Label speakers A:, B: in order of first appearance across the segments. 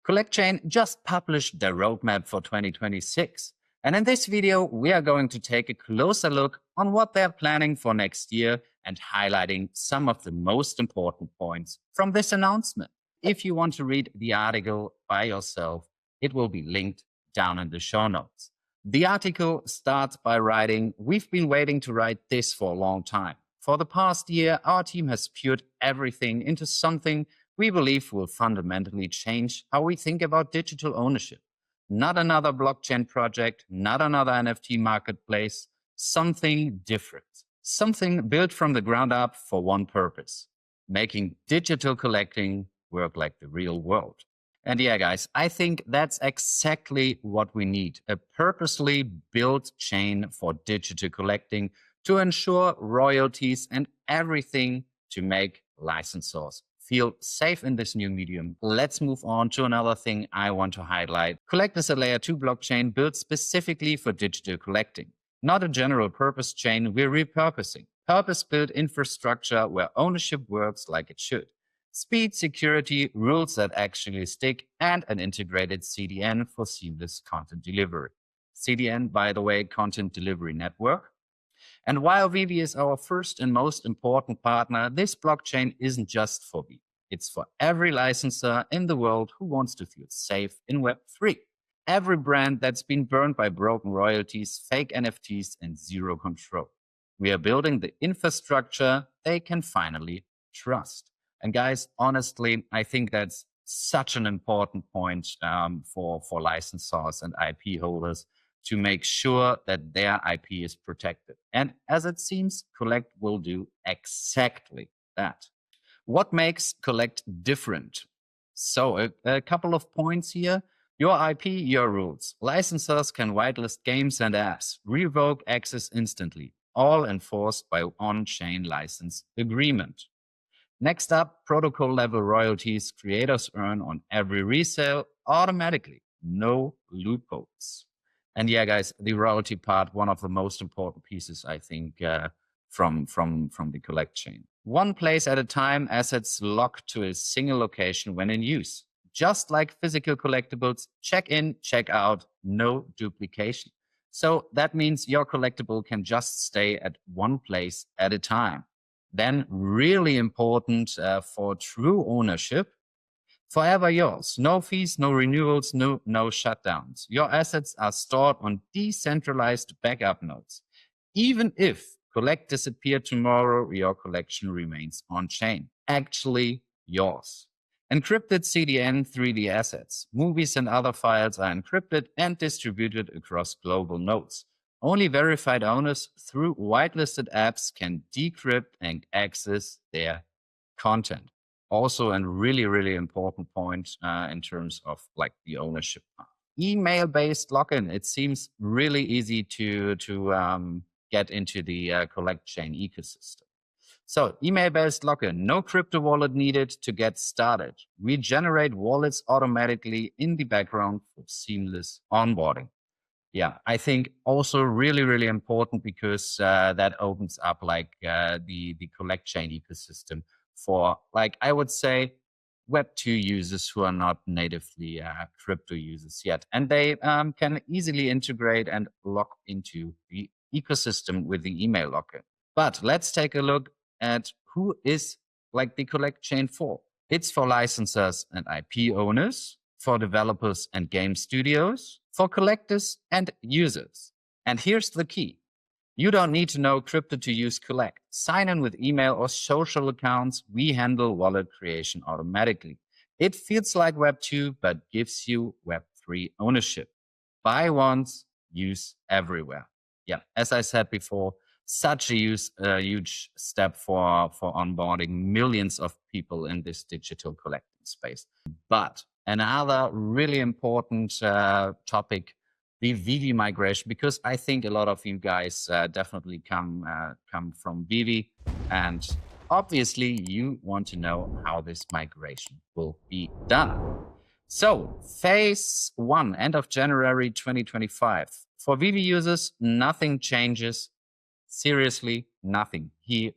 A: CollectChain just published their roadmap for 2026. And in this video, we are going to take a closer look on what they're planning for next year and highlighting some of the most important points from this announcement. If you want to read the article by yourself, it will be linked down in the show notes. The article starts by writing, "We've been waiting to write this for a long time. For the past year, our team has poured everything into something we believe will fundamentally change how we think about digital ownership. Not another blockchain project, not another NFT marketplace, something different. Something built from the ground up for one purpose, making digital collecting work like the real world." And yeah, guys, I think that's exactly what we need. A purposely built chain for digital collecting to ensure royalties and everything to make licensors feel safe in this new medium. Let's move on to another thing I want to highlight. Collect is a layer 2 blockchain built specifically for digital collecting. Not a general purpose chain we're repurposing. Purpose-built infrastructure where ownership works like it should. Speed, security, rules that actually stick, and an integrated CDN for seamless content delivery. CDN, by the way, Content Delivery Network. And while VeVe is our first and most important partner, this blockchain isn't just for VeVe. It's for every licensor in the world who wants to feel safe in Web3. Every brand that's been burned by broken royalties, fake NFTs, and zero control. We are building the infrastructure they can finally trust. And guys, honestly, I think that's such an important point for licensors and IP holders to make sure that their IP is protected. And as it seems, Collect will do exactly that. What makes Collect different? So a couple of points here. Your IP, your rules. Licensors can whitelist games and apps, revoke access instantly, all enforced by on-chain license agreement. Next up, protocol level royalties creators earn on every resale automatically. No loopholes. And yeah, guys, the royalty part, one of the most important pieces, I think, from the Collect chain. One place at a time, assets locked to a single location when in use. Just like physical collectibles, check in, check out, no duplication. So that means your collectible can just stay at one place at a time. Then really important for true ownership, forever yours. No fees, no renewals, no shutdowns. Your assets are stored on decentralized backup nodes. Even if Collect disappeared tomorrow, your collection remains on-chain. Actually yours. Encrypted CDN 3D assets. Movies and other files are encrypted and distributed across global nodes. Only verified owners through whitelisted apps can decrypt and access their content. Also a really, really important point in terms of like the ownership part. Email-based login. It seems really easy to get into the Collect chain ecosystem. So email-based login, no crypto wallet needed to get started. We generate wallets automatically in the background for seamless onboarding. Yeah, I think also really, really important because that opens up like the Collect chain ecosystem for, like, I would say, Web2 users who are not natively crypto users yet. And they can easily integrate and log into the ecosystem with the email login. But let's take a look at who is like the Collect chain for. It's for licensors and IP owners, for developers and game studios, for collectors and users. And here's the key. You don't need to know crypto to use Collect. Sign in with email or social accounts. We handle wallet creation automatically. It feels like Web2, but gives you Web3 ownership. Buy once, use everywhere. Yeah, as I said before, such a huge step for onboarding millions of people in this digital collecting space. But another really important topic, the VeVe migration, because I think a lot of you guys definitely come from VeVe, and obviously you want to know how this migration will be done. So phase 1, end of January 2025. For VeVe users, nothing changes. Seriously, nothing. He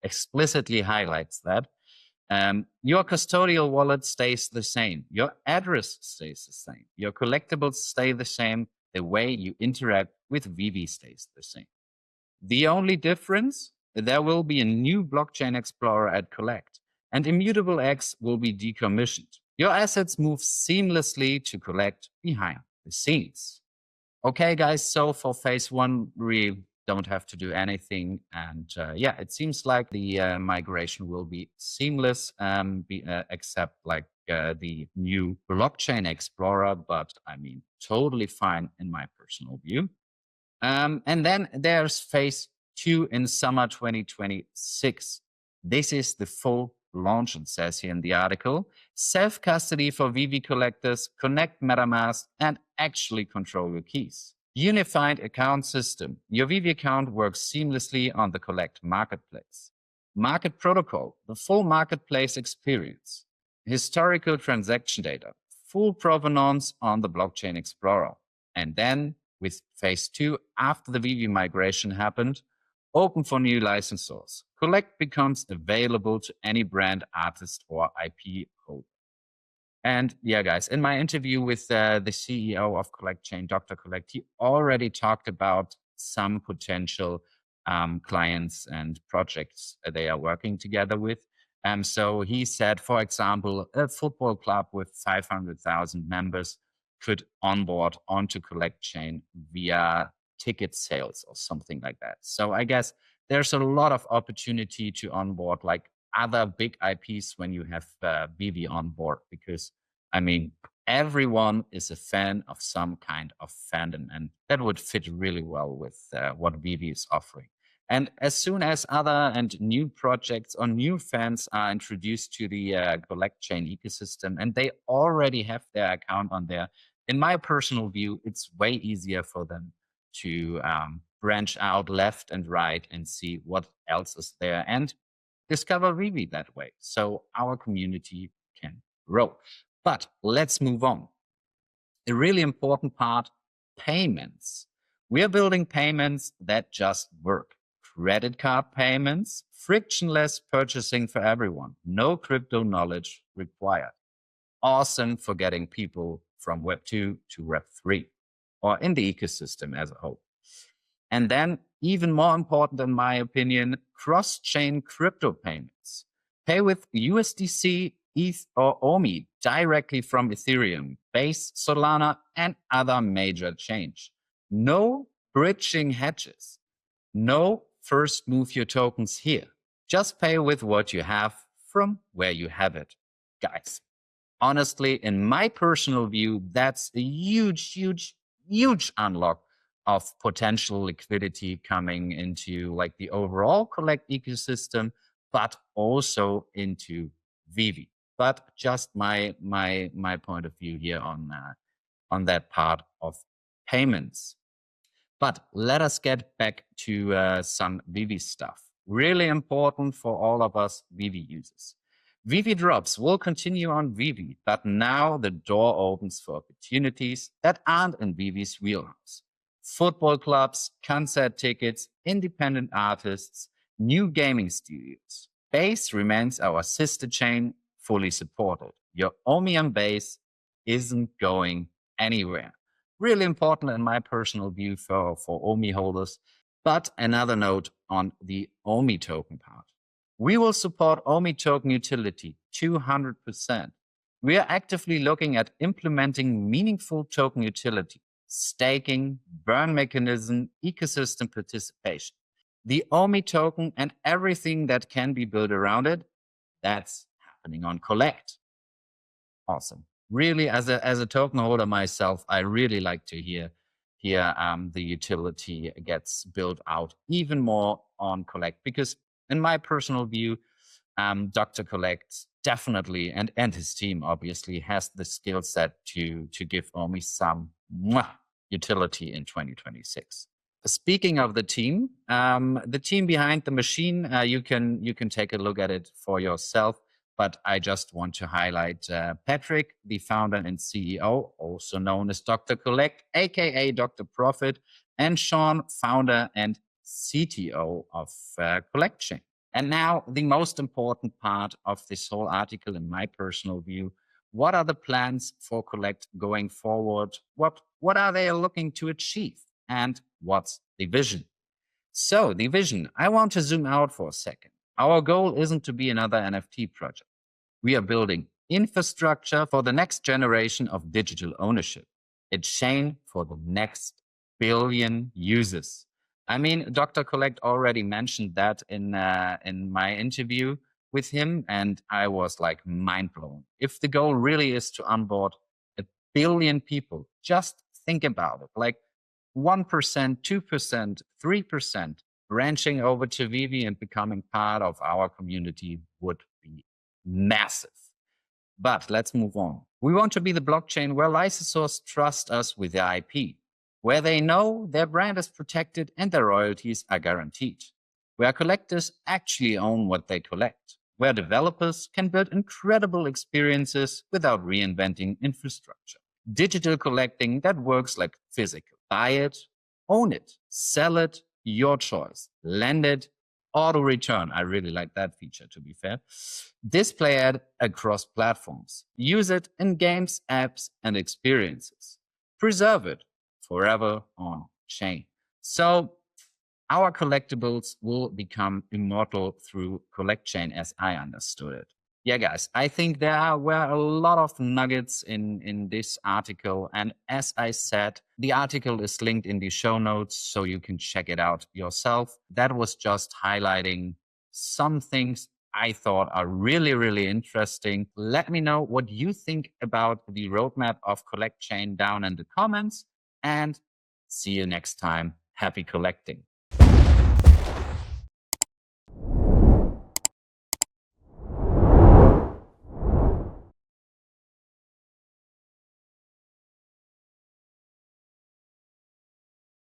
A: explicitly highlights that. Your custodial wallet stays the same. Your address stays the same. Your collectibles stay the same. The way you interact with VeVe stays the same. The only difference, there will be a new blockchain explorer at Collect, and Immutable X will be decommissioned. Your assets move seamlessly to Collect behind the scenes. Okay, guys, so for phase one, we don't have to do anything. And yeah, it seems like the migration will be seamless, except like the new blockchain explorer, but I mean, totally fine in my personal view. And then there's phase two in summer 2026. This is the full launch, it says here in the article. Self-custody for VeVe collectors, connect MetaMask, and actually control your keys. Unified account system. Your VeVe account works seamlessly on the Collect marketplace. Market protocol, the full marketplace experience. Historical transaction data, full provenance on the blockchain explorer. And then with phase two, after the VeVe migration happened, open for new licensors. Collect becomes available to any brand, artist, or IP holder. And yeah, guys, in my interview with the CEO of Collect Chain, Dr. Collect, he already talked about some potential clients and projects they are working together with. So he said, for example, a football club with 500,000 members could onboard onto Collect Chain via ticket sales or something like that. So I guess there's a lot of opportunity to onboard like other big IPs when you have VeVe on board, because I mean, everyone is a fan of some kind of fandom, and that would fit really well with what VeVe is offering. And as soon as other and new projects or new fans are introduced to the Collect Chain ecosystem and they already have their account on there, in my personal view, it's way easier for them to branch out left and right and see what else is there and discover VeVe that way. So our community can grow. But let's move on. A really important part, payments. We are building payments that just work. Credit card payments, frictionless purchasing for everyone. No crypto knowledge required. Awesome for getting people from Web 2 to Web 3 or in the ecosystem as a whole. And then even more important, in my opinion, cross-chain crypto payments. Pay with USDC, ETH, or OMI directly from Ethereum, Base, Solana, and other major chains. No bridging hedges. No first move your tokens here. Just pay with what you have from where you have it. Guys, honestly, in my personal view, that's a huge, huge, huge unlock of potential liquidity coming into like the overall Collect ecosystem, but also into VeVe. But just my point of view here on that part of payments. But let us get back to some VeVe stuff. Really important for all of us VeVe users. VeVe drops will continue on VeVe, but now the door opens for opportunities that aren't in VeVe's wheelhouse. Football clubs, concert tickets, independent artists, new gaming studios. Base remains our sister chain, fully supported. Your OMI on Base isn't going anywhere. Really important in my personal view for OMI holders. But another note on the OMI token part. We will support OMI token utility 200%. We are actively looking at implementing meaningful token utility, staking, burn mechanism, ecosystem participation. The OMI token and everything that can be built around it, that's happening on Collect. Awesome. Really, as a token holder myself, I really like to hear the utility gets built out even more on Collect, because in my personal view, Dr. Collect definitely, and his team obviously, has the skill set to give OMI some utility in 2026. Speaking of the team behind the machine, you can take a look at it for yourself. But I just want to highlight Patrick, the founder and CEO, also known as Dr. Collect, aka Dr. Profit, and Sean, founder and CTO of Collect Chain. And now the most important part of this whole article, in my personal view, what are the plans for Collect going forward? What are they looking to achieve? And what's the vision? So the vision, I want to zoom out for a second. Our goal isn't to be another NFT project. We are building infrastructure for the next generation of digital ownership, a chain for the next billion users. I mean, Dr. Collect already mentioned that in my interview with him, and I was like mind blown. If the goal really is to onboard a billion people, just think about it. Like 1%, 2%, 3% branching over to VeVe and becoming part of our community would be massive. But let's move on. We want to be the blockchain where licensors trust us with their IP, where they know their brand is protected and their royalties are guaranteed, where collectors actually own what they collect, where developers can build incredible experiences without reinventing infrastructure. Digital collecting that works like physical. Buy it, own it, sell it, your choice. Lend it, auto return. I really like that feature, to be fair. Display it across platforms. Use it in games, apps, and experiences. Preserve it forever on chain. So our collectibles will become immortal through Collect Chain as I understood it. Yeah, guys, I think there were a lot of nuggets in this article. And as I said, the article is linked in the show notes, so you can check it out yourself. That was just highlighting some things I thought are really, really interesting. Let me know what you think about the roadmap of Collect Chain down in the comments. And see you next time. Happy collecting.